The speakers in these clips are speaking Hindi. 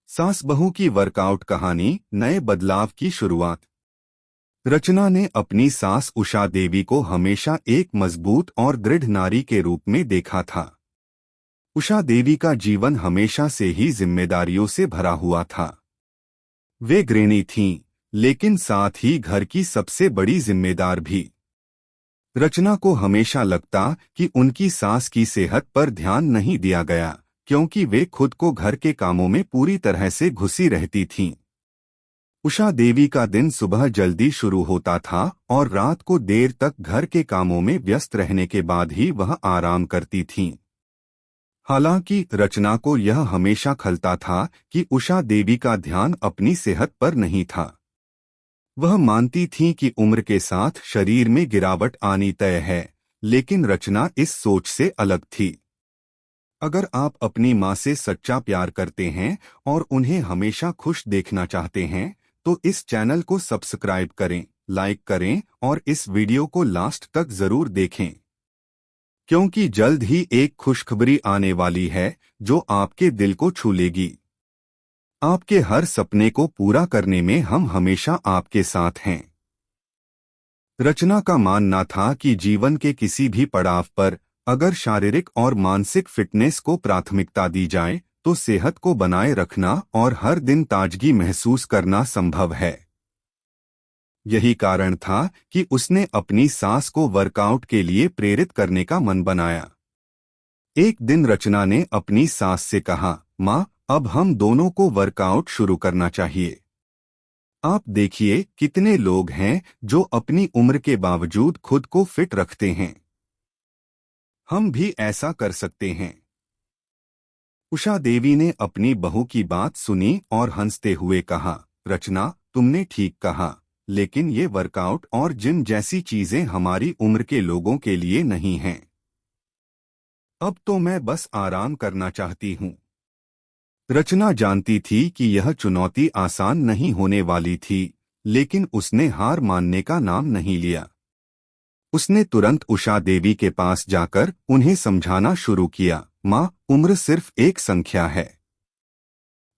सास बहू की वर्कआउट कहानी, नए बदलाव की शुरुआत। रचना ने अपनी सास उषा देवी को हमेशा एक मजबूत और दृढ़ नारी के रूप में देखा था। उषा देवी का जीवन हमेशा से ही जिम्मेदारियों से भरा हुआ था। वे गृहिणी थीं, लेकिन साथ ही घर की सबसे बड़ी जिम्मेदार भी। रचना को हमेशा लगता कि उनकी सास की सेहत पर ध्यान नहीं दिया गया, क्योंकि वे खुद को घर के कामों में पूरी तरह से घुसी रहती थीं। उषा देवी का दिन सुबह जल्दी शुरू होता था और रात को देर तक घर के कामों में व्यस्त रहने के बाद ही वह आराम करती थीं। हालांकि रचना को यह हमेशा खलता था कि उषा देवी का ध्यान अपनी सेहत पर नहीं था। वह मानती थीं कि उम्र के साथ शरीर में गिरावट आनी तय है, लेकिन रचना इस सोच से अलग थी। अगर आप अपनी माँ से सच्चा प्यार करते हैं और उन्हें हमेशा खुश देखना चाहते हैं, तो इस चैनल को सब्सक्राइब करें, लाइक करें और इस वीडियो को लास्ट तक जरूर देखें, क्योंकि जल्द ही एक खुशखबरी आने वाली है जो आपके दिल को छू लेगी। आपके हर सपने को पूरा करने में हम हमेशा आपके साथ हैं। रचना का मानना था कि जीवन के किसी भी पड़ाव पर अगर शारीरिक और मानसिक फिटनेस को प्राथमिकता दी जाए तो सेहत को बनाए रखना और हर दिन ताजगी महसूस करना संभव है। यही कारण था कि उसने अपनी सास को वर्कआउट के लिए प्रेरित करने का मन बनाया। एक दिन रचना ने अपनी सास से कहा, माँ, अब हम दोनों को वर्कआउट शुरू करना चाहिए। आप देखिए कितने लोग हैं जो अपनी उम्र के बावजूद खुद को फिट रखते हैं। हम भी ऐसा कर सकते हैं। उषा देवी ने अपनी बहू की बात सुनी और हंसते हुए कहा, रचना, तुमने ठीक कहा, लेकिन ये वर्कआउट और जिम जैसी चीजें हमारी उम्र के लोगों के लिए नहीं हैं। अब तो मैं बस आराम करना चाहती हूँ। रचना जानती थी कि यह चुनौती आसान नहीं होने वाली थी, लेकिन उसने हार मानने का नाम नहीं लिया। उसने तुरंत उषा देवी के पास जाकर उन्हें समझाना शुरू किया, माँ, उम्र सिर्फ एक संख्या है।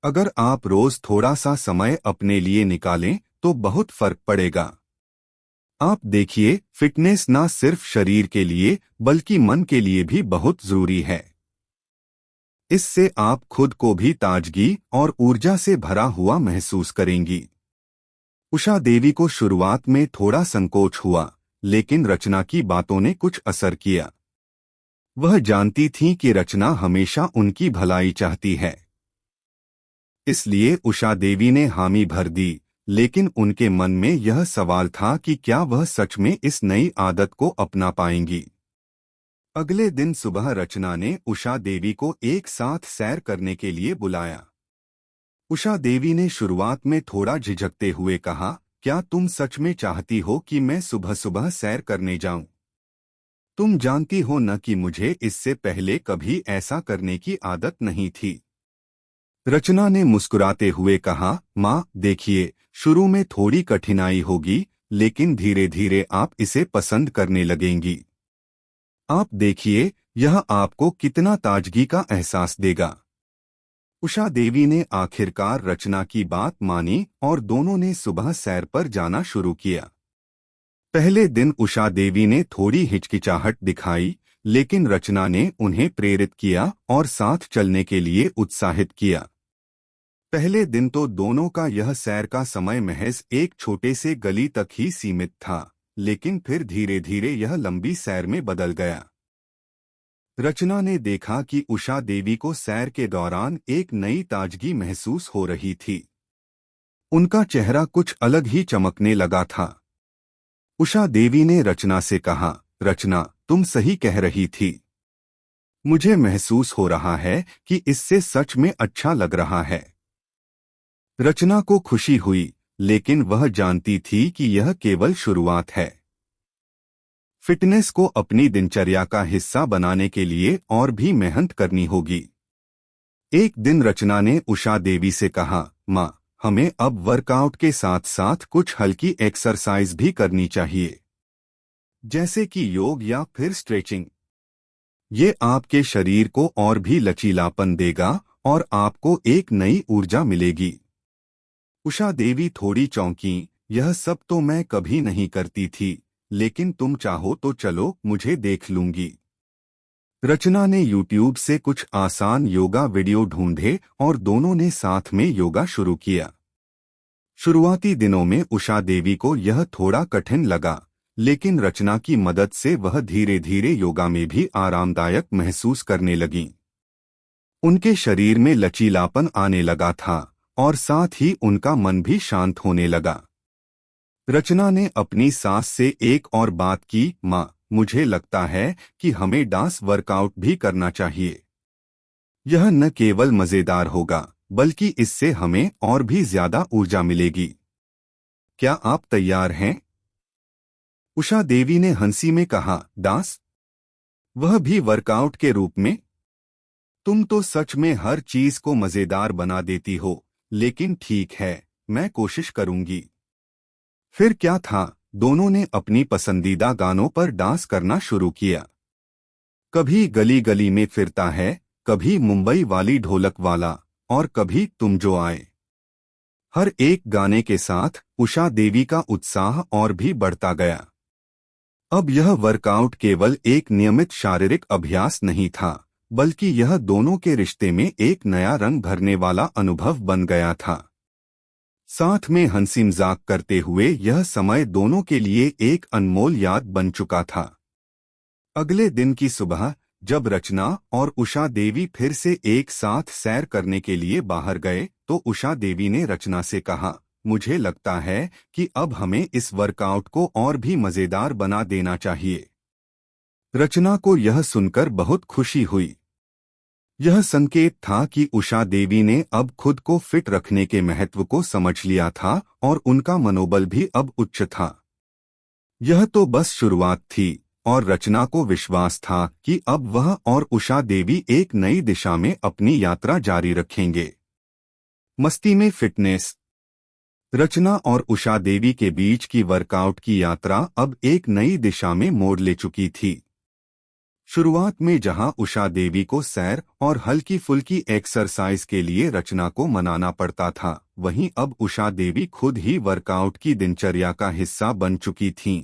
अगर आप रोज थोड़ा सा समय अपने लिए निकालें तो बहुत फर्क पड़ेगा। आप देखिए, फिटनेस न सिर्फ शरीर के लिए बल्कि मन के लिए भी बहुत जरूरी है। इससे आप खुद को भी ताजगी और ऊर्जा से भरा हुआ महसूस करेंगी। उषा देवी को शुरुआत में थोड़ा संकोच हुआ, लेकिन रचना की बातों ने कुछ असर किया। वह जानती थीं कि रचना हमेशा उनकी भलाई चाहती है। इसलिए उषा देवी ने हामी भर दी, लेकिन उनके मन में यह सवाल था कि क्या वह सच में इस नई आदत को अपना पाएंगी। अगले दिन सुबह रचना ने उषा देवी को एक साथ सैर करने के लिए बुलाया। उषा देवी ने शुरुआत में थोड़ा झिझकते हुए कहा, क्या तुम सच में चाहती हो कि मैं सुबह सुबह सैर करने जाऊं? तुम जानती हो न कि मुझे इससे पहले कभी ऐसा करने की आदत नहीं थी। रचना ने मुस्कुराते हुए कहा, माँ, देखिए, शुरू में थोड़ी कठिनाई होगी, लेकिन धीरे धीरे आप इसे पसंद करने लगेंगी। आप देखिए, यह आपको कितना ताजगी का एहसास देगा। उषा देवी ने आखिरकार रचना की बात मानी और दोनों ने सुबह सैर पर जाना शुरू किया। पहले दिन उषा देवी ने थोड़ी हिचकिचाहट दिखाई, लेकिन रचना ने उन्हें प्रेरित किया और साथ चलने के लिए उत्साहित किया। पहले दिन तो दोनों का यह सैर का समय महज एक छोटे से गली तक ही सीमित था, लेकिन फिर धीरे धीरे यह लंबी सैर में बदल गया। रचना ने देखा कि उषा देवी को सैर के दौरान एक नई ताजगी महसूस हो रही थी। उनका चेहरा कुछ अलग ही चमकने लगा था। उषा देवी ने रचना से कहा, रचना, तुम सही कह रही थी। मुझे महसूस हो रहा है कि इससे सच में अच्छा लग रहा है। रचना को खुशी हुई, लेकिन वह जानती थी कि यह केवल शुरुआत है। फिटनेस को अपनी दिनचर्या का हिस्सा बनाने के लिए और भी मेहनत करनी होगी। एक दिन रचना ने उषा देवी से कहा, माँ, हमें अब वर्कआउट के साथ साथ कुछ हल्की एक्सरसाइज भी करनी चाहिए, जैसे कि योग या फिर स्ट्रेचिंग। ये आपके शरीर को और भी लचीलापन देगा और आपको एक नई ऊर्जा मिलेगी। उषा देवी थोड़ी चौंकी। यह सब तो मैं कभी नहीं करती थी, लेकिन तुम चाहो तो चलो, मुझे देख लूंगी। रचना ने YouTube से कुछ आसान योगा वीडियो ढूंढे और दोनों ने साथ में योगा शुरू किया। शुरुआती दिनों में उषा देवी को यह थोड़ा कठिन लगा, लेकिन रचना की मदद से वह धीरे धीरे योगा में भी आरामदायक महसूस करने लगीं। उनके शरीर में लचीलापन आने लगा था और साथ ही उनका मन भी शांत होने लगा। रचना ने अपनी सास से एक और बात की, माँ, मुझे लगता है कि हमें डांस वर्कआउट भी करना चाहिए। यह न केवल मजेदार होगा, बल्कि इससे हमें और भी ज्यादा ऊर्जा मिलेगी। क्या आप तैयार हैं? उषा देवी ने हंसी में कहा, डांस? वह भी वर्कआउट के रूप में? तुम तो सच में हर चीज को मजेदार बना देती हो, लेकिन ठीक है, मैं कोशिश करूंगी। फिर क्या था, दोनों ने अपनी पसंदीदा गानों पर डांस करना शुरू किया। कभी गली गली में फिरता है, कभी मुंबई वाली ढोलक वाला, और कभी तुम जो आए। हर एक गाने के साथ उषा देवी का उत्साह और भी बढ़ता गया। अब यह वर्कआउट केवल एक नियमित शारीरिक अभ्यास नहीं था, बल्कि यह दोनों के रिश्ते में एक नया रंग भरने वाला अनुभव बन गया था। साथ में हंसी मजाक करते हुए यह समय दोनों के लिए एक अनमोल याद बन चुका था। अगले दिन की सुबह जब रचना और उषा देवी फिर से एक साथ सैर करने के लिए बाहर गए, तो उषा देवी ने रचना से कहा, मुझे लगता है कि अब हमें इस वर्कआउट को और भी मजेदार बना देना चाहिए। रचना को यह सुनकर बहुत खुशी हुई। यह संकेत था कि उषा देवी ने अब खुद को फिट रखने के महत्व को समझ लिया था और उनका मनोबल भी अब उच्च था। यह तो बस शुरुआत थी और रचना को विश्वास था कि अब वह और उषा देवी एक नई दिशा में अपनी यात्रा जारी रखेंगे। मस्ती में फिटनेस। रचना और उषा देवी के बीच की वर्कआउट की यात्रा अब एक नई दिशा में मोड़ ले चुकी थी। शुरुआत में जहां उषा देवी को सैर और हल्की फुल्की एक्सरसाइज के लिए रचना को मनाना पड़ता था, वहीं अब उषा देवी खुद ही वर्कआउट की दिनचर्या का हिस्सा बन चुकी थीं।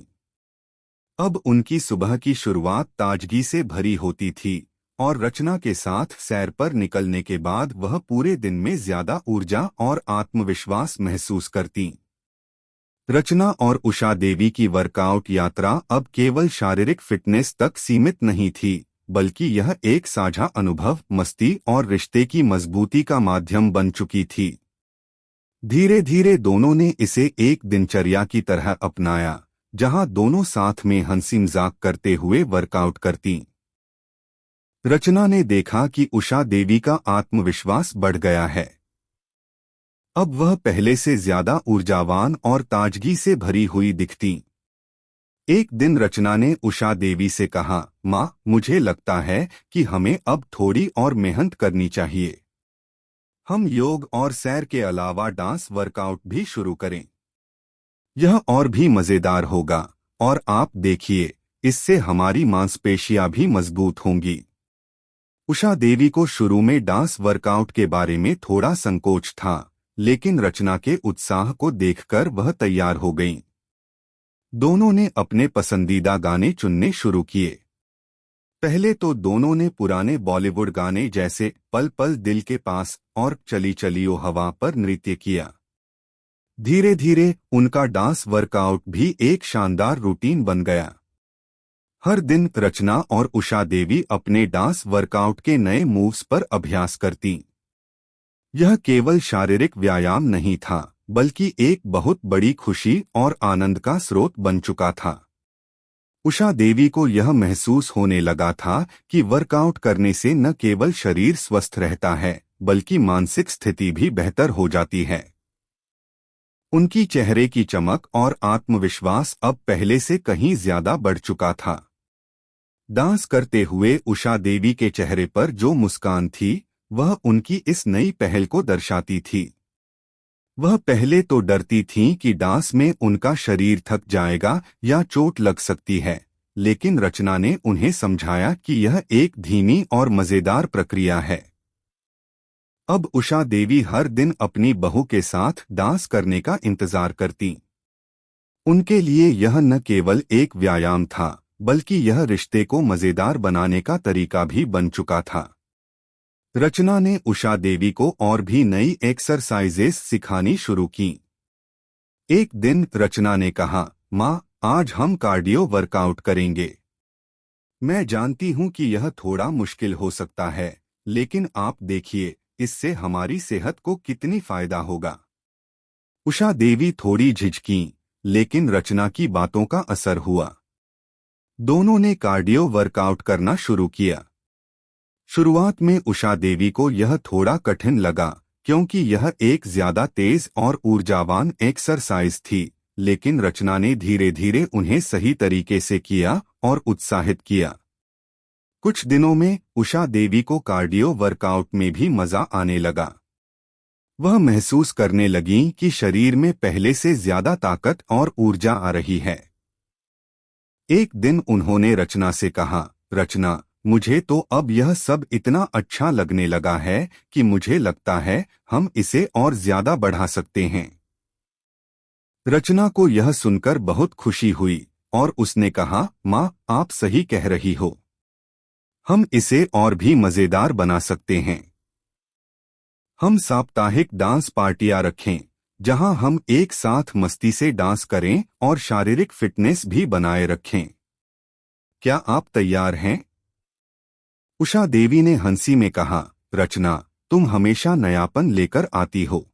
अब उनकी सुबह की शुरुआत ताजगी से भरी होती थी और रचना के साथ सैर पर निकलने के बाद वह पूरे दिन में ज्यादा ऊर्जा और आत्मविश्वास महसूस करतीं। रचना और उषा देवी की वर्कआउट यात्रा अब केवल शारीरिक फिटनेस तक सीमित नहीं थी, बल्कि यह एक साझा अनुभव, मस्ती और रिश्ते की मजबूती का माध्यम बन चुकी थी। धीरे धीरे दोनों ने इसे एक दिनचर्या की तरह अपनाया, जहां दोनों साथ में हंसी मजाक करते हुए वर्कआउट करतीं। रचना ने देखा कि उषा देवी का आत्मविश्वास बढ़ गया है। अब वह पहले से ज्यादा ऊर्जावान और ताजगी से भरी हुई दिखती। एक दिन रचना ने उषा देवी से कहा, माँ, मुझे लगता है कि हमें अब थोड़ी और मेहनत करनी चाहिए। हम योग और सैर के अलावा डांस वर्कआउट भी शुरू करें। यह और भी मजेदार होगा और आप देखिए, इससे हमारी मांसपेशियां भी मजबूत होंगी। उषा देवी को शुरू में डांस वर्कआउट के बारे में थोड़ा संकोच था, लेकिन रचना के उत्साह को देखकर वह तैयार हो गईं। दोनों ने अपने पसंदीदा गाने चुनने शुरू किए। पहले तो दोनों ने पुराने बॉलीवुड गाने जैसे पल पल दिल के पास और चली चलियो हवा पर नृत्य किया। धीरे धीरे उनका डांस वर्कआउट भी एक शानदार रूटीन बन गया। हर दिन रचना और उषा देवी अपने डांस वर्कआउट के नए मूव्स पर अभ्यास करतीं। यह केवल शारीरिक व्यायाम नहीं था, बल्कि एक बहुत बड़ी खुशी और आनंद का स्रोत बन चुका था। उषा देवी को यह महसूस होने लगा था कि वर्कआउट करने से न केवल शरीर स्वस्थ रहता है, बल्कि मानसिक स्थिति भी बेहतर हो जाती है। उनकी चेहरे की चमक और आत्मविश्वास अब पहले से कहीं ज्यादा बढ़ चुका था। डांस करते हुए उषा देवी के चेहरे पर जो मुस्कान थी, वह उनकी इस नई पहल को दर्शाती थी। वह पहले तो डरती थीं कि डांस में उनका शरीर थक जाएगा या चोट लग सकती है, लेकिन रचना ने उन्हें समझाया कि यह एक धीमी और मजेदार प्रक्रिया है। अब उषा देवी हर दिन अपनी बहू के साथ डांस करने का इंतजार करती। उनके लिए यह न केवल एक व्यायाम था, बल्कि यह रिश्ते को मजेदार बनाने का तरीका भी बन चुका था। रचना ने उषा देवी को और भी नई एक्सरसाइजेस सिखानी शुरू की। एक दिन रचना ने कहा, माँ, आज हम कार्डियो वर्कआउट करेंगे। मैं जानती हूँ कि यह थोड़ा मुश्किल हो सकता है, लेकिन आप देखिए, इससे हमारी सेहत को कितनी फायदा होगा। उषा देवी थोड़ी झिझकी, लेकिन रचना की बातों का असर हुआ। दोनों ने कार्डियो वर्कआउट करना शुरू किया। शुरुआत में उषा देवी को यह थोड़ा कठिन लगा, क्योंकि यह एक ज्यादा तेज और ऊर्जावान एक्सरसाइज थी, लेकिन रचना ने धीरे धीरे उन्हें सही तरीके से किया और उत्साहित किया। कुछ दिनों में उषा देवी को कार्डियो वर्कआउट में भी मजा आने लगा। वह महसूस करने लगीं कि शरीर में पहले से ज्यादा ताकत और ऊर्जा आ रही है। एक दिन उन्होंने रचना से कहा, रचना, मुझे तो अब यह सब इतना अच्छा लगने लगा है कि मुझे लगता है हम इसे और ज्यादा बढ़ा सकते हैं। रचना को यह सुनकर बहुत खुशी हुई और उसने कहा, माँ, आप सही कह रही हो। हम इसे और भी मजेदार बना सकते हैं। हम साप्ताहिक डांस पार्टियां रखें, जहां हम एक साथ मस्ती से डांस करें और शारीरिक फिटनेस भी बनाए रखें। क्या आप तैयार हैं? उषा देवी ने हंसी में कहा, रचना, तुम हमेशा नयापन लेकर आती हो।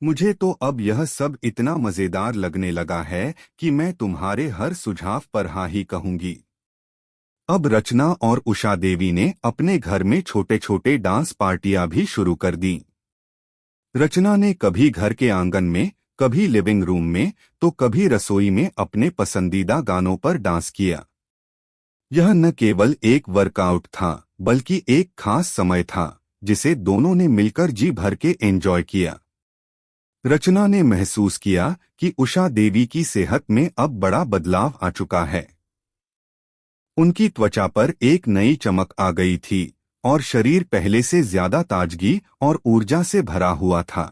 मुझे तो अब यह सब इतना मजेदार लगने लगा है कि मैं तुम्हारे हर सुझाव पर हाँ ही कहूंगी। अब रचना और उषा देवी ने अपने घर में छोटे छोटे डांस पार्टियां भी शुरू कर दी। रचना ने कभी घर के आंगन में, कभी लिविंग रूम में, तो कभी रसोई में अपने पसंदीदा गानों पर डांस किया। यह न केवल एक वर्कआउट था, बल्कि एक खास समय था जिसे दोनों ने मिलकर जी भर के एंजॉय किया। रचना ने महसूस किया कि उषा देवी की सेहत में अब बड़ा बदलाव आ चुका है। उनकी त्वचा पर एक नई चमक आ गई थी और शरीर पहले से ज्यादा ताजगी और ऊर्जा से भरा हुआ था।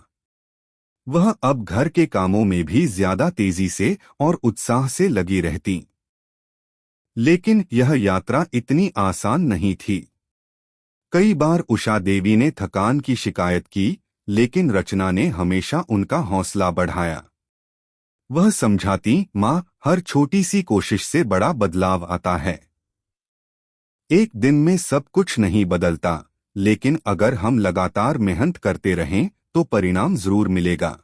वह अब घर के कामों में भी ज्यादा तेजी से और उत्साह से लगी रहती। लेकिन यह यात्रा इतनी आसान नहीं थी। कई बार उषा देवी ने थकान की शिकायत की, लेकिन रचना ने हमेशा उनका हौसला बढ़ाया। वह समझाती, माँ, हर छोटी सी कोशिश से बड़ा बदलाव आता है। एक दिन में सब कुछ नहीं बदलता, लेकिन अगर हम लगातार मेहनत करते रहें तो परिणाम जरूर मिलेगा।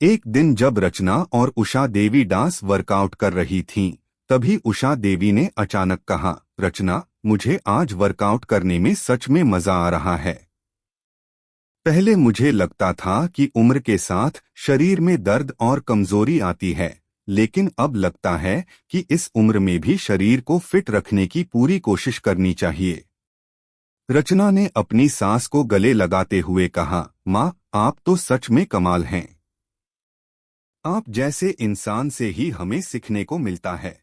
एक दिन जब रचना और उषा देवी डांस वर्कआउट कर रही थीं, तभी उषा देवी ने अचानक कहा, रचना, मुझे आज वर्कआउट करने में सच में मजा आ रहा है। पहले मुझे लगता था कि उम्र के साथ शरीर में दर्द और कमजोरी आती है, लेकिन अब लगता है कि इस उम्र में भी शरीर को फिट रखने की पूरी कोशिश करनी चाहिए। रचना ने अपनी सांस को गले लगाते हुए कहा, माँ, आप तो सच में कमाल हैं। आप जैसे इंसान से ही हमें सीखने को मिलता है।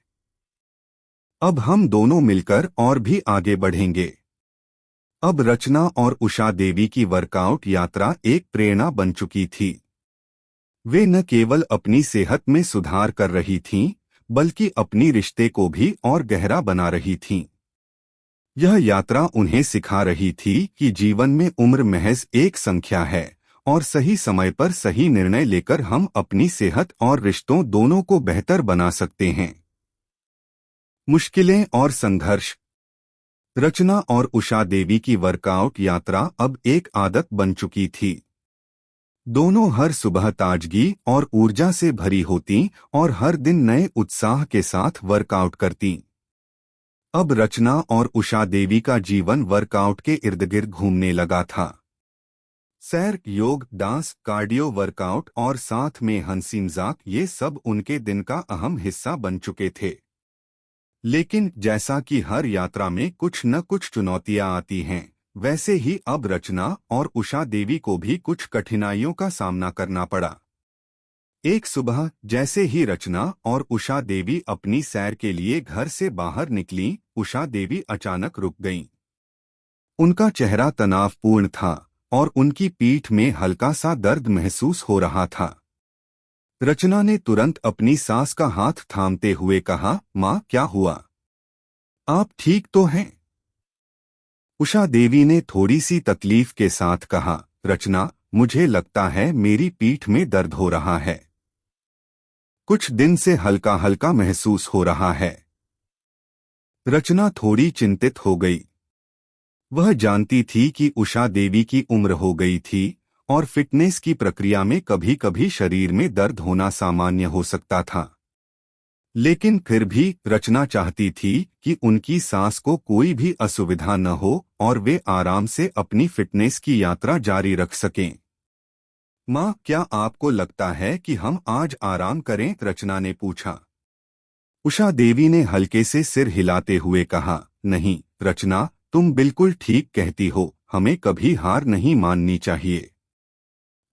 अब हम दोनों मिलकर और भी आगे बढ़ेंगे। अब रचना और उषा देवी की वर्कआउट यात्रा एक प्रेरणा बन चुकी थी। वे न केवल अपनी सेहत में सुधार कर रही थीं, बल्कि अपनी रिश्ते को भी और गहरा बना रही थीं। यह यात्रा उन्हें सिखा रही थी कि जीवन में उम्र महज एक संख्या है और सही समय पर सही निर्णय लेकर हम अपनी सेहत और रिश्तों दोनों को बेहतर बना सकते हैं। मुश्किलें और संघर्ष। रचना और उषा देवी की वर्कआउट यात्रा अब एक आदत बन चुकी थी। दोनों हर सुबह ताजगी और ऊर्जा से भरी होती और हर दिन नए उत्साह के साथ वर्कआउट करती। अब रचना और उषा देवी का जीवन वर्कआउट के इर्द गिर्द घूमने लगा था। सैर, योग, डांस, कार्डियो वर्कआउट और साथ में हंसी मजाक, ये सब उनके दिन का अहम हिस्सा बन चुके थे। लेकिन जैसा कि हर यात्रा में कुछ न कुछ चुनौतियां आती हैं, वैसे ही अब रचना और उषा देवी को भी कुछ कठिनाइयों का सामना करना पड़ा। एक सुबह जैसे ही रचना और उषा देवी अपनी सैर के लिए घर से बाहर निकलीं, उषा देवी अचानक रुक गईं। उनका चेहरा तनावपूर्ण था और उनकी पीठ में हल्का सा दर्द महसूस हो रहा था। रचना ने तुरंत अपनी सास का हाथ थामते हुए कहा, माँ क्या हुआ? आप ठीक तो हैं? उषा देवी ने थोड़ी सी तकलीफ के साथ कहा, रचना, मुझे लगता है मेरी पीठ में दर्द हो रहा है। कुछ दिन से हल्का हल्का महसूस हो रहा है। रचना थोड़ी चिंतित हो गई। वह जानती थी कि उषा देवी की उम्र हो गई थी और फिटनेस की प्रक्रिया में कभी कभी शरीर में दर्द होना सामान्य हो सकता था। लेकिन फिर भी रचना चाहती थी कि उनकी सास को कोई भी असुविधा न हो और वे आराम से अपनी फिटनेस की यात्रा जारी रख सकें। माँ, क्या आपको लगता है कि हम आज आराम करें? रचना ने पूछा। उषा देवी ने हल्के से सिर हिलाते हुए कहा, नहीं रचना, तुम बिल्कुल ठीक कहती हो, हमें कभी हार नहीं माननी चाहिए।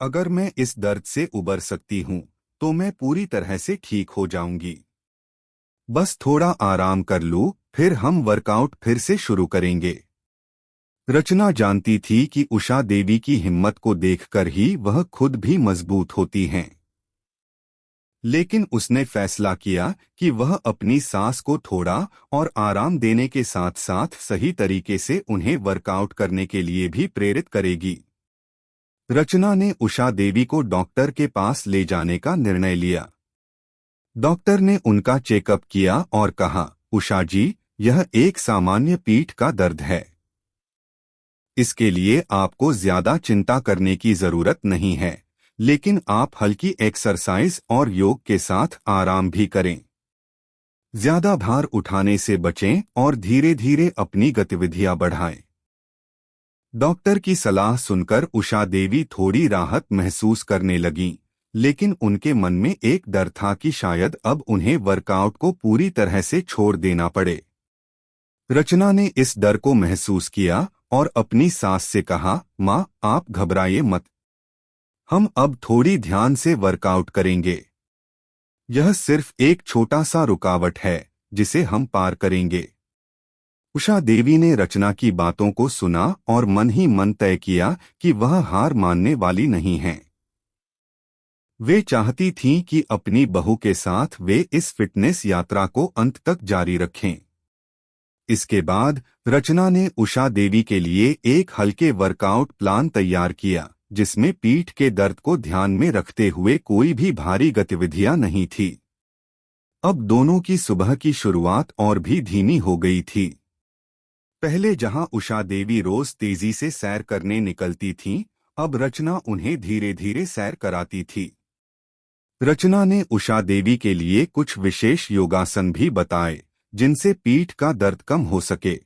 अगर मैं इस दर्द से उबर सकती हूँ तो मैं पूरी तरह से ठीक हो जाऊंगी। बस थोड़ा आराम कर लूँ, फिर हम वर्कआउट फिर से शुरू करेंगे। रचना जानती थी कि उषा देवी की हिम्मत को देखकर ही वह खुद भी मजबूत होती हैं। लेकिन उसने फैसला किया कि वह अपनी सास को थोड़ा और आराम देने के साथ साथ सही तरीके से उन्हें वर्कआउट करने के लिए भी प्रेरित करेगी। रचना ने उषा देवी को डॉक्टर के पास ले जाने का निर्णय लिया। डॉक्टर ने उनका चेकअप किया और कहा, उषा जी, यह एक सामान्य पीठ का दर्द है। इसके लिए आपको ज्यादा चिंता करने की जरूरत नहीं है, लेकिन आप हल्की एक्सरसाइज और योग के साथ आराम भी करें। ज्यादा भार उठाने से बचें और धीरे धीरे अपनी गतिविधियां बढ़ाएं। डॉक्टर की सलाह सुनकर उषा देवी थोड़ी राहत महसूस करने लगीं, लेकिन उनके मन में एक डर था कि शायद अब उन्हें वर्कआउट को पूरी तरह से छोड़ देना पड़े। रचना ने इस डर को महसूस किया और अपनी सास से कहा, माँ, आप घबराइए मत। हम अब थोड़ी ध्यान से वर्कआउट करेंगे। यह सिर्फ एक छोटा सा रुकावट है जिसे हम पार करेंगे। उषा देवी ने रचना की बातों को सुना और मन ही मन तय किया कि वह हार मानने वाली नहीं हैं। वे चाहती थीं कि अपनी बहू के साथ वे इस फिटनेस यात्रा को अंत तक जारी रखें। इसके बाद रचना ने उषा देवी के लिए एक हल्के वर्कआउट प्लान तैयार किया, जिसमें पीठ के दर्द को ध्यान में रखते हुए कोई भी भारी गतिविधियां नहीं थी। अब दोनों की सुबह की शुरुआत और भी धीमी हो गई थी। पहले जहां उषा देवी रोज तेजी से सैर करने निकलती थीं, अब रचना उन्हें धीरे धीरे सैर कराती थी। रचना ने उषा देवी के लिए कुछ विशेष योगासन भी बताए, जिनसे पीठ का दर्द कम हो सके।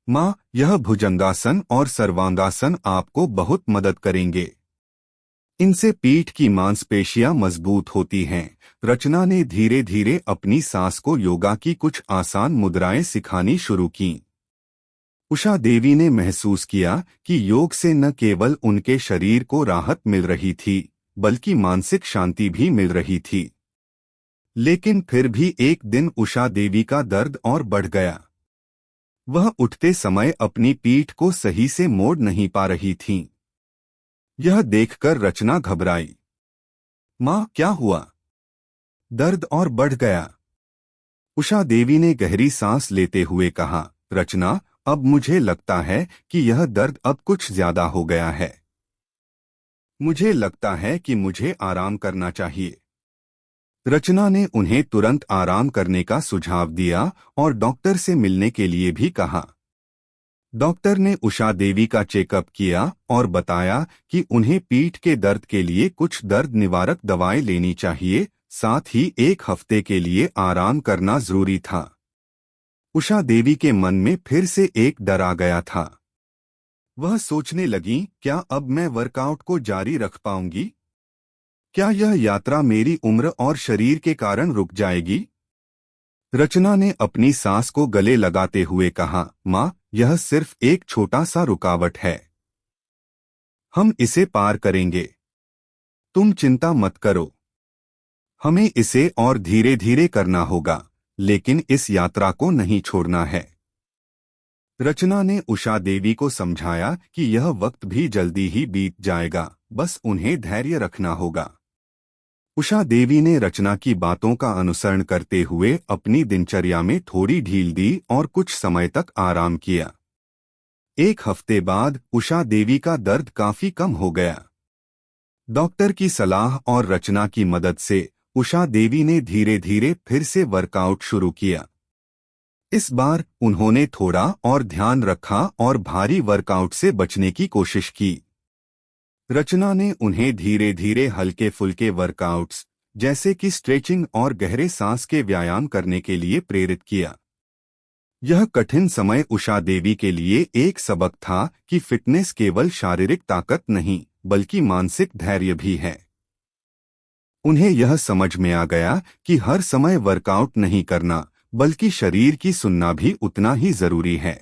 माँ, यह भुजंगासन और सर्वांगासन आपको बहुत मदद करेंगे। इनसे पीठ की मांसपेशियां मजबूत होती हैं। रचना ने धीरे धीरे अपनी सास को योगा की कुछ आसान मुद्राएं सिखानी शुरू कीं। उषा देवी ने महसूस किया कि योग से न केवल उनके शरीर को राहत मिल रही थी, बल्कि मानसिक शांति भी मिल रही थी। लेकिन फिर भी एक दिन उषा देवी का दर्द और बढ़ गया। वह उठते समय अपनी पीठ को सही से मोड़ नहीं पा रही थीं। यह देखकर रचना घबराई। माँ, क्या हुआ? दर्द और बढ़ गया। उषा देवी ने गहरी सांस लेते हुए कहा, रचना, अब मुझे लगता है कि यह दर्द अब कुछ ज्यादा हो गया है। मुझे लगता है कि मुझे आराम करना चाहिए। रचना ने उन्हें तुरंत आराम करने का सुझाव दिया और डॉक्टर से मिलने के लिए भी कहा। डॉक्टर ने उषा देवी का चेकअप किया और बताया कि उन्हें पीठ के दर्द के लिए कुछ दर्द निवारक दवाएं लेनी चाहिए, साथ ही एक हफ्ते के लिए आराम करना जरूरी था। उषा देवी के मन में फिर से एक डर आ गया था। वह सोचने लगी, क्या अब मैं वर्कआउट को जारी रख पाऊंगी? क्या यह यात्रा मेरी उम्र और शरीर के कारण रुक जाएगी? रचना ने अपनी सांस को गले लगाते हुए कहा, माँ, यह सिर्फ एक छोटा सा रुकावट है। हम इसे पार करेंगे। तुम चिंता मत करो। हमें इसे और धीरे धीरे करना होगा, लेकिन इस यात्रा को नहीं छोड़ना है। रचना ने उषा देवी को समझाया कि यह वक्त भी जल्दी ही बीत जाएगा, बस उन्हें धैर्य रखना होगा। उषा देवी ने रचना की बातों का अनुसरण करते हुए अपनी दिनचर्या में थोड़ी ढील दी और कुछ समय तक आराम किया। एक हफ्ते बाद उषा देवी का दर्द काफी कम हो गया। डॉक्टर की सलाह और रचना की मदद से उषा देवी ने धीरे धीरे फिर से वर्कआउट शुरू किया। इस बार उन्होंने थोड़ा और ध्यान रखा और भारी वर्कआउट से बचने की कोशिश की। रचना ने उन्हें धीरे धीरे हल्के फुल्के वर्कआउट्स जैसे कि स्ट्रेचिंग और गहरे सांस के व्यायाम करने के लिए प्रेरित किया। यह कठिन समय उषा देवी के लिए एक सबक था कि फिटनेस केवल शारीरिक ताकत नहीं बल्कि मानसिक धैर्य भी है। उन्हें यह समझ में आ गया कि हर समय वर्कआउट नहीं करना बल्कि शरीर की सुनना भी उतना ही जरूरी है।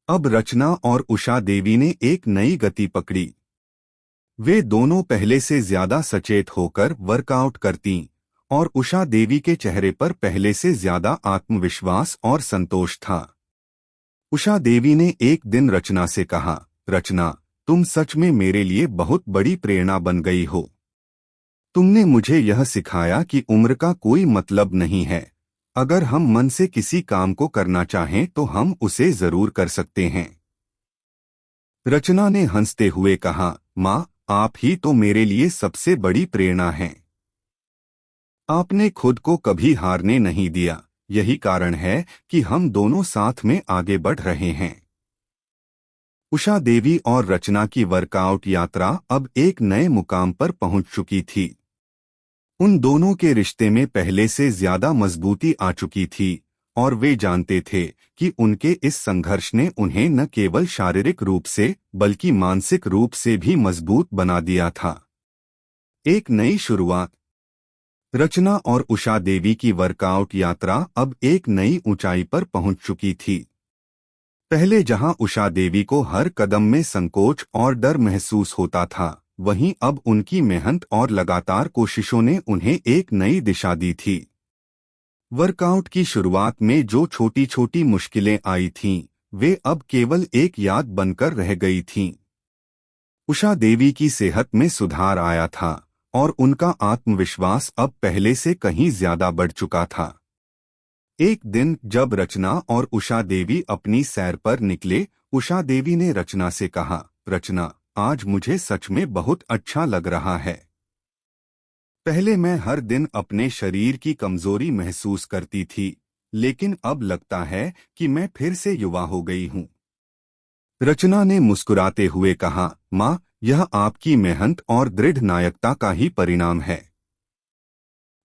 अब रचना और उषा देवी ने एक नई गति पकड़ी। वे दोनों पहले से ज्यादा सचेत होकर वर्कआउट करतीं और उषा देवी के चेहरे पर पहले से ज्यादा आत्मविश्वास और संतोष था। उषा देवी ने एक दिन रचना से कहा, रचना, तुम सच में मेरे लिए बहुत बड़ी प्रेरणा बन गई हो। तुमने मुझे यह सिखाया कि उम्र का कोई मतलब नहीं है। अगर हम मन से किसी काम को करना चाहें तो हम उसे जरूर कर सकते हैं। रचना ने हंसते हुए कहा, माँ, आप ही तो मेरे लिए सबसे बड़ी प्रेरणा हैं। आपने खुद को कभी हारने नहीं दिया, यही कारण है कि हम दोनों साथ में आगे बढ़ रहे हैं। उषा देवी और रचना की वर्कआउट यात्रा अब एक नए मुकाम पर पहुंच चुकी थी। उन दोनों के रिश्ते में पहले से ज्यादा मजबूती आ चुकी थी और वे जानते थे कि उनके इस संघर्ष ने उन्हें न केवल शारीरिक रूप से बल्कि मानसिक रूप से भी मजबूत बना दिया था। एक नई शुरुआत। रचना और उषा देवी की वर्कआउट यात्रा अब एक नई ऊंचाई पर पहुंच चुकी थी। पहले जहां उषा देवी को हर कदम में संकोच और डर महसूस होता था, वहीं अब उनकी मेहनत और लगातार कोशिशों ने उन्हें एक नई दिशा दी थी। वर्कआउट की शुरुआत में जो छोटी छोटी मुश्किलें आई थीं, वे अब केवल एक याद बनकर रह गई थीं। उषा देवी की सेहत में सुधार आया था और उनका आत्मविश्वास अब पहले से कहीं ज्यादा बढ़ चुका था। एक दिन जब रचना और उषा देवी अपनी सैर पर निकले, उषा देवी ने रचना से कहा, रचना, आज मुझे सच में बहुत अच्छा लग रहा है। पहले मैं हर दिन अपने शरीर की कमजोरी महसूस करती थी, लेकिन अब लगता है कि मैं फिर से युवा हो गई हूँ। रचना ने मुस्कुराते हुए कहा, माँ, यह आपकी मेहनत और दृढ़ नायकता का ही परिणाम है।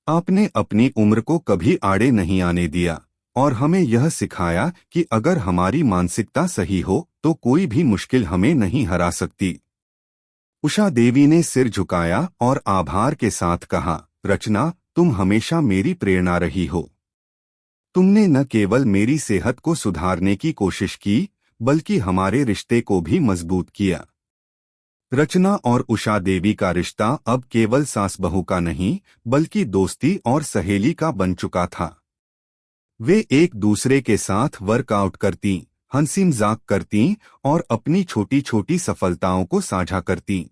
आपने अपनी उम्र को कभी आड़े नहीं आने दिया और हमें यह सिखाया कि अगर हमारी मानसिकता सही हो तो कोई भी मुश्किल हमें नहीं हरा सकती। उषा देवी ने सिर झुकाया और आभार के साथ कहा, रचना, तुम हमेशा मेरी प्रेरणा रही हो। तुमने न केवल मेरी सेहत को सुधारने की कोशिश की, बल्कि हमारे रिश्ते को भी मजबूत किया। रचना और उषा देवी का रिश्ता अब केवल सास बहू का नहीं, बल्कि दोस्ती और सहेली का बन चुका था। वे एक दूसरे के साथ वर्कआउट करतीं, हंसी मजाक करतीं और अपनी छोटी छोटी सफलताओं को साझा करतीं।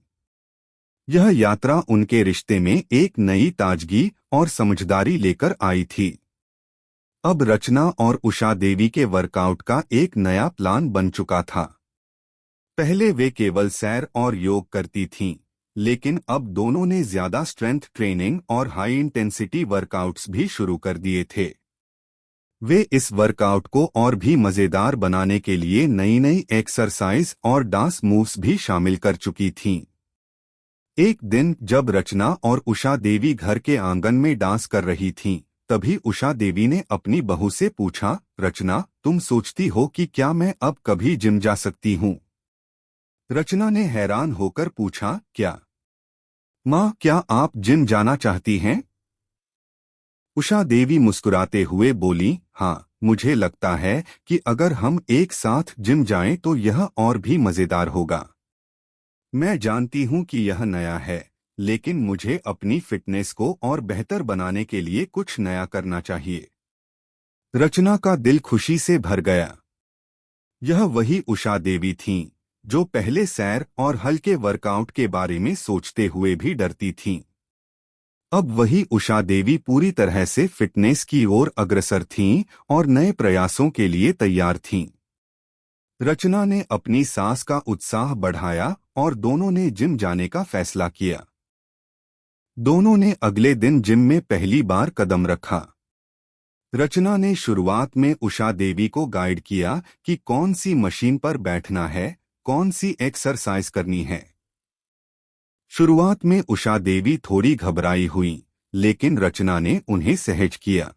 यह यात्रा उनके रिश्ते में एक नई ताजगी और समझदारी लेकर आई थी। अब रचना और उषा देवी के वर्कआउट का एक नया प्लान बन चुका था। पहले वे केवल सैर और योग करती थीं, लेकिन अब दोनों ने ज्यादा स्ट्रेंथ ट्रेनिंग और हाई इंटेंसिटी वर्कआउट्स भी शुरू कर दिए थे। वे इस वर्कआउट को और भी मजेदार बनाने के लिए नई नई एक्सरसाइज और डांस मूव्स भी शामिल कर चुकी थीं। एक दिन जब रचना और उषा देवी घर के आंगन में डांस कर रही थीं, तभी उषा देवी ने अपनी बहू से पूछा, रचना, तुम सोचती हो कि क्या मैं अब कभी जिम जा सकती हूँ? रचना ने हैरान होकर पूछा, क्या? माँ, क्या आप जिम जाना चाहती हैं? उषा देवी मुस्कुराते हुए बोली, हाँ, मुझे लगता है कि अगर हम एक साथ जिम जाएं तो यह और भी मजेदार होगा। मैं जानती हूं कि यह नया है, लेकिन मुझे अपनी फिटनेस को और बेहतर बनाने के लिए कुछ नया करना चाहिए। रचना का दिल खुशी से भर गया। यह वही उषा देवी थीं, जो पहले सैर और हल्के वर्कआउट के बारे में सोचते हुए भी डरती थीं। अब वही उषा देवी पूरी तरह से फिटनेस की ओर अग्रसर थीं और नए प्रयासों के लिए तैयार थीं। रचना ने अपनी सास का उत्साह बढ़ाया और दोनों ने जिम जाने का फैसला किया। दोनों ने अगले दिन जिम में पहली बार कदम रखा। रचना ने शुरुआत में उषा देवी को गाइड किया कि कौन सी मशीन पर बैठना है, कौन सी एक्सरसाइज करनी है। शुरुआत में उषा देवी थोड़ी घबराई हुई, लेकिन रचना ने उन्हें सहज किया।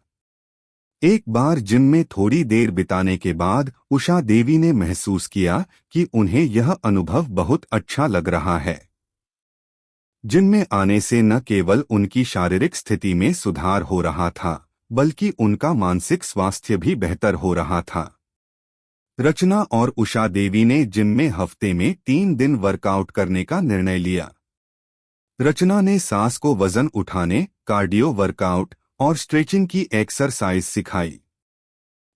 एक बार जिम में थोड़ी देर बिताने के बाद उषा देवी ने महसूस किया कि उन्हें यह अनुभव बहुत अच्छा लग रहा है। जिम में आने से न केवल उनकी शारीरिक स्थिति में सुधार हो रहा था, बल्कि उनका मानसिक स्वास्थ्य भी बेहतर हो रहा था। रचना और उषा देवी ने जिम में हफ्ते में 3 दिन वर्कआउट करने का निर्णय लिया। रचना ने सास को वजन उठाने, कार्डियो वर्कआउट और स्ट्रेचिंग की एक्सरसाइज सिखाई।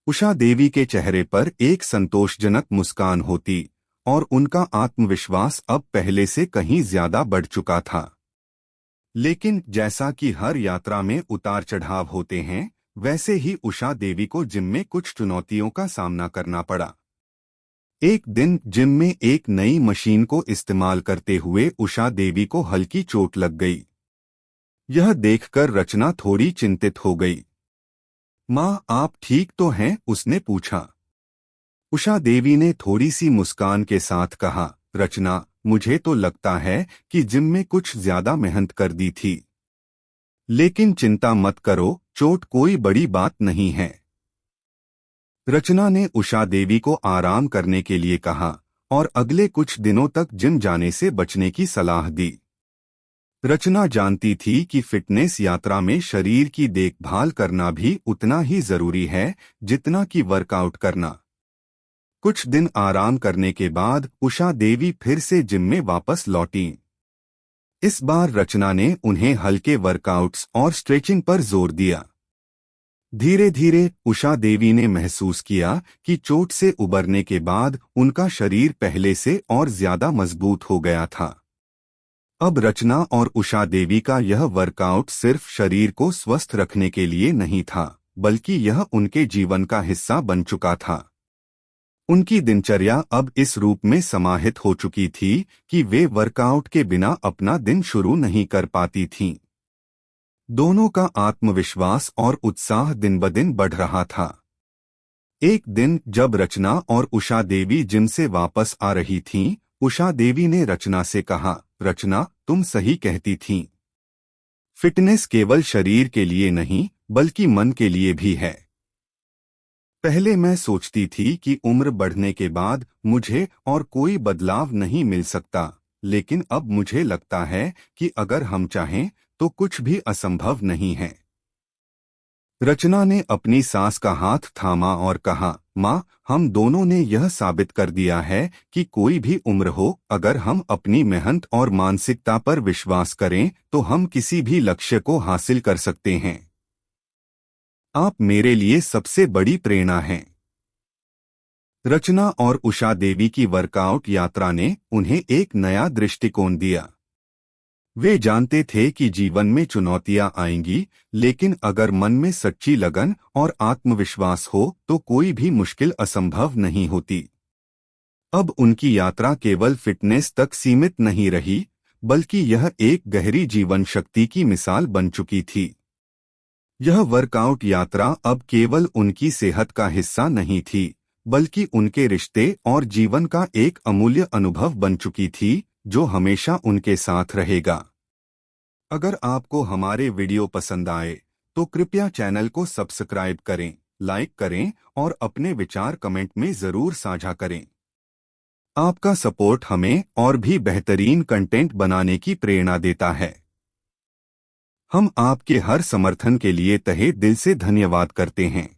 उषा देवी के चेहरे पर एक संतोषजनक मुस्कान होती और उनका आत्मविश्वास अब पहले से कहीं ज्यादा बढ़ चुका था। लेकिन जैसा कि हर यात्रा में उतार चढ़ाव होते हैं, वैसे ही उषा देवी को जिम में कुछ चुनौतियों का सामना करना पड़ा। एक दिन जिम में एक नई मशीन को इस्तेमाल करते हुए उषा देवी को हल्की चोट लग गई। यह देखकर रचना थोड़ी चिंतित हो गई। माँ, आप ठीक तो हैं? उसने पूछा। उषा देवी ने थोड़ी सी मुस्कान के साथ कहा, रचना, मुझे तो लगता है कि जिम में कुछ ज्यादा मेहनत कर दी थी। लेकिन चिंता मत करो, चोट कोई बड़ी बात नहीं है। रचना ने उषा देवी को आराम करने के लिए कहा और अगले कुछ दिनों तक जिम जाने से बचने की सलाह दी। रचना जानती थी कि फिटनेस यात्रा में शरीर की देखभाल करना भी उतना ही जरूरी है जितना कि वर्कआउट करना। कुछ दिन आराम करने के बाद उषा देवी फिर से जिम में वापस लौटीं। इस बार रचना ने उन्हें हल्के वर्कआउट्स और स्ट्रेचिंग पर जोर दिया। धीरे धीरे उषा देवी ने महसूस किया कि चोट से उबरने के बाद उनका शरीर पहले से और ज्यादा मजबूत हो गया था। अब रचना और उषा देवी का यह वर्कआउट सिर्फ शरीर को स्वस्थ रखने के लिए नहीं था, बल्कि यह उनके जीवन का हिस्सा बन चुका था। उनकी दिनचर्या अब इस रूप में समाहित हो चुकी थी कि वे वर्कआउट के बिना अपना दिन शुरू नहीं कर पाती थीं। दोनों का आत्मविश्वास और उत्साह दिन ब दिन बढ़ रहा था। एक दिन जब रचना और उषा देवी जिम से वापस आ रही थीं, उषा देवी ने रचना से कहा, रचना, तुम सही कहती थीं। फिटनेस केवल शरीर के लिए नहीं, बल्कि मन के लिए भी है। पहले मैं सोचती थी कि उम्र बढ़ने के बाद मुझे और कोई बदलाव नहीं मिल सकता, लेकिन अब मुझे लगता है कि अगर हम चाहें तो कुछ भी असंभव नहीं है। रचना ने अपनी सास का हाथ थामा और कहा, माँ, हम दोनों ने यह साबित कर दिया है कि कोई भी उम्र हो, अगर हम अपनी मेहनत और मानसिकता पर विश्वास करें तो हम किसी भी लक्ष्य को हासिल कर सकते हैं। आप मेरे लिए सबसे बड़ी प्रेरणा हैं। रचना और उषा देवी की वर्कआउट यात्रा ने उन्हें एक नया दृष्टिकोण दिया। वे जानते थे कि जीवन में चुनौतियां आएंगी, लेकिन अगर मन में सच्ची लगन और आत्मविश्वास हो तो कोई भी मुश्किल असंभव नहीं होती। अब उनकी यात्रा केवल फिटनेस तक सीमित नहीं रही, बल्कि यह एक गहरी जीवन शक्ति की मिसाल बन चुकी थी। यह वर्कआउट यात्रा अब केवल उनकी सेहत का हिस्सा नहीं थी, बल्कि उनके रिश्ते और जीवन का एक अमूल्य अनुभव बन चुकी थी, जो हमेशा उनके साथ रहेगा। अगर आपको हमारे वीडियो पसंद आए तो कृपया चैनल को सब्सक्राइब करें, लाइक करें और अपने विचार कमेंट में जरूर साझा करें। आपका सपोर्ट हमें और भी बेहतरीन कंटेंट बनाने की प्रेरणा देता है। हम आपके हर समर्थन के लिए तहे दिल से धन्यवाद करते हैं।